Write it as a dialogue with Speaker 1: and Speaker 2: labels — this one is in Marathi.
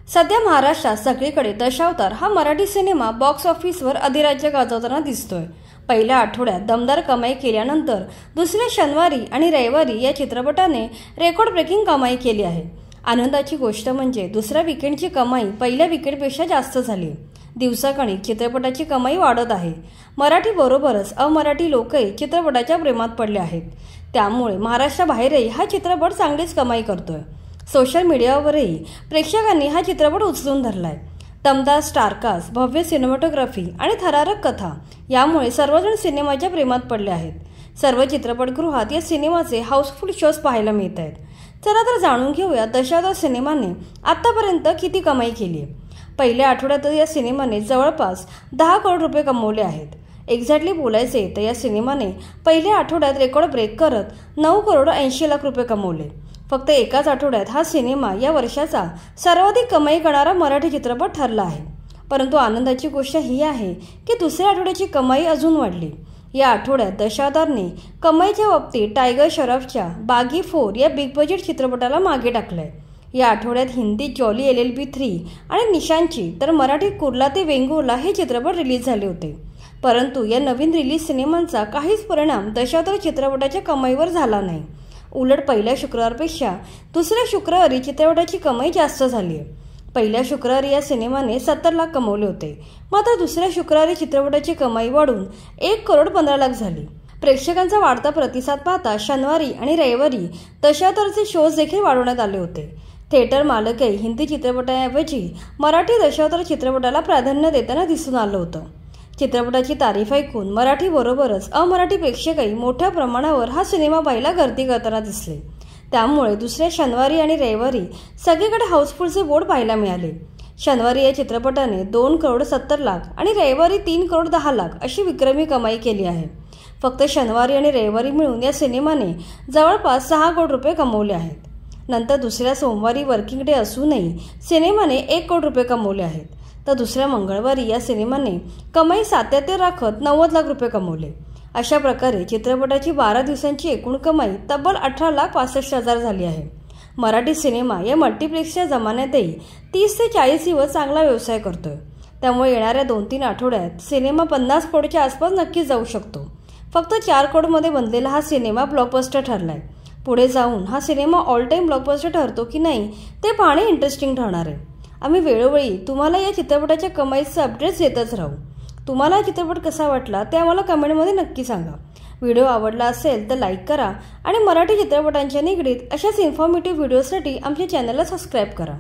Speaker 1: सध्या महाराष्ट्रात सगळीकडे दशावतार हा मराठी सिनेमा बॉक्स ऑफिसवर अधिराज्य गाजवताना दिसतोय। पहिल्या आठवड्यात दमदार कमाई केल्यानंतर दुसऱ्या शनिवारी आणि रविवारी या चित्रपटाने रेकॉर्ड ब्रेकिंग कमाई केली आहे। आनंदाची गोष्ट म्हणजे दुसऱ्या वीकेंडची कमाई पहिल्या वीकेंडपेक्षा जास्त झाली। दिवसागणिक चित्रपटाची कमाई वाढत आहे। मराठी बरोबरच अमराठी लोकही चित्रपटाच्या प्रेमात पडले आहेत। त्यामुळे महाराष्ट्राबाहेरही हा चित्रपट चांगलीच कमाई करतोय। सोशल मीडियावरही प्रेक्षकांनी हा चित्रपट उचलून धरलाय। दमदार स्टारकास्ट, भव्य सिनेमॅटोग्राफी आणि थरारक कथा यामुळे सर्वजण सिनेमाच्या प्रेमात पडले आहेत। सर्व चित्रपटगृहात या सिनेमाचे हाऊसफुल शोज पाहायला मिळत आहेत। चला तर जाणून घेऊया दशावतार सिनेमाने आतापर्यंत किती कमाई केली आहे। पहिल्या आठवड्यात या सिनेमाने जवळपास 10 करोड रुपये कमवले आहेत। एक्झॅक्टली बोलायचे तर या सिनेमाने पहिल्या आठवड्यात रेकॉर्ड ब्रेक करत 9 करोड 80 लाख रुपये कमवले। फक्त एकाच आठवड्यात हा सिनेमा या वर्षाचा सर्वाधिक कमाई करणारा मराठी चित्रपट ठरला आहे। परंतु आनंदाची गोष्ट ही आहे की दुसऱ्या आठवड्याची कमाई अजून वाढली। या आठवड्यात दशावतारने कमाईच्या बाबतीत टायगर श्रॉफच्या बागी 4 या बिग बजेट चित्रपटाला मागे टाकलंय। या आठवड्यात हिंदी जॉली LLB 3 आणि निशांची तर मराठी कुर्ला ते वेंगुर्ला हे चित्रपट रिलीज झाले होते। परंतु या नवीन रिलीज सिनेमांचा काहीच परिणाम दशावतार चित्रपटाच्या कमाईवर झाला नाही। उलट पहिल्या शुक्रवारपेक्षा दुसऱ्या शुक्रवारी चित्रपटाची कमाई जास्त झाली आहे। पहिल्या शुक्रवारी या सिनेमाने 70 लाख कमवले होते, मात्र दुसऱ्या शुक्रवारी चित्रपटाची कमाई वाढून 1 करोड 15 लाख झाली। प्रेक्षकांचा वाढता प्रतिसाद पाहता शनिवारी आणि रविवारी दशावतारचे शोज देखील वाढवण्यात आले होते। थिएटर मालकही हिंदी चित्रपटाऐवजी मराठी दशावतार चित्रपटाला प्राधान्य देताना दिसून आलं होतं। चित्रपटाची तारीफ ऐकून मराठी बरोबरच अमराठी प्रेक्षकही मोठ्या प्रमाणावर हा सिनेमा पाहायला गर्दी करताना दिसले। त्यामुळे दुसऱ्या शनिवारी आणि रविवारी सगळीकडे हाऊसफुलचे बोर्ड पाहायला मिळाले। शनिवारी या चित्रपटाने 2 करोड 70 लाख आणि रविवारी 3 करोड 10 लाख अशी विक्रमी कमाई केली आहे। फक्त शनिवारी आणि रविवारी मिळून या सिनेमाने जवळपास 6 करोड रुपये कमवले आहेत। नंतर दुसऱ्या सोमवारी वर्किंग डे असूनही सिनेमाने 1 करोड रुपये कमवले आहेत। तर दुसऱ्या मंगळवारी या सिनेमाने कमाई सातत्य राखत 90 लाख रुपये कमवले। अशा प्रकारे चित्रपटाची 12 दिवसांची एकूण कमाई तब्बल 18,65,000 झाली आहे। मराठी सिनेमा या मल्टिप्लेक्सच्या जमान्यातही 30 ते 40 दिवस चांगला व्यवसाय करतोय। त्यामुळे येणाऱ्या 2-3 आठवड्यात सिनेमा 50 करोडच्या आसपास नक्कीच जाऊ शकतो। फक्त 4 करोडमध्ये बनलेला हा सिनेमा ब्लॉकबस्टर ठरलाय। पुढे जाऊन हा सिनेमा ऑल टाइम ब्लॉकबस्टर ठरतो की नाही ते पाहणे इंटरेस्टिंग ठरणार आहे। आम्ही वेळोवेळी तुम्हाला या चित्रपटाच्या कमाईचे अपडेट्स देतच राहू। तुम्हाला हा चित्रपट कसा वाटला ते आम्हाला कमेंटमध्ये नक्की सांगा। व्हिडिओ आवडला असेल तर लाईक करा आणि मराठी चित्रपटांच्या निगडीत अशाच इन्फॉर्मेटिव्ह व्हिडिओसाठी आमच्या चॅनलला सबस्क्राईब करा।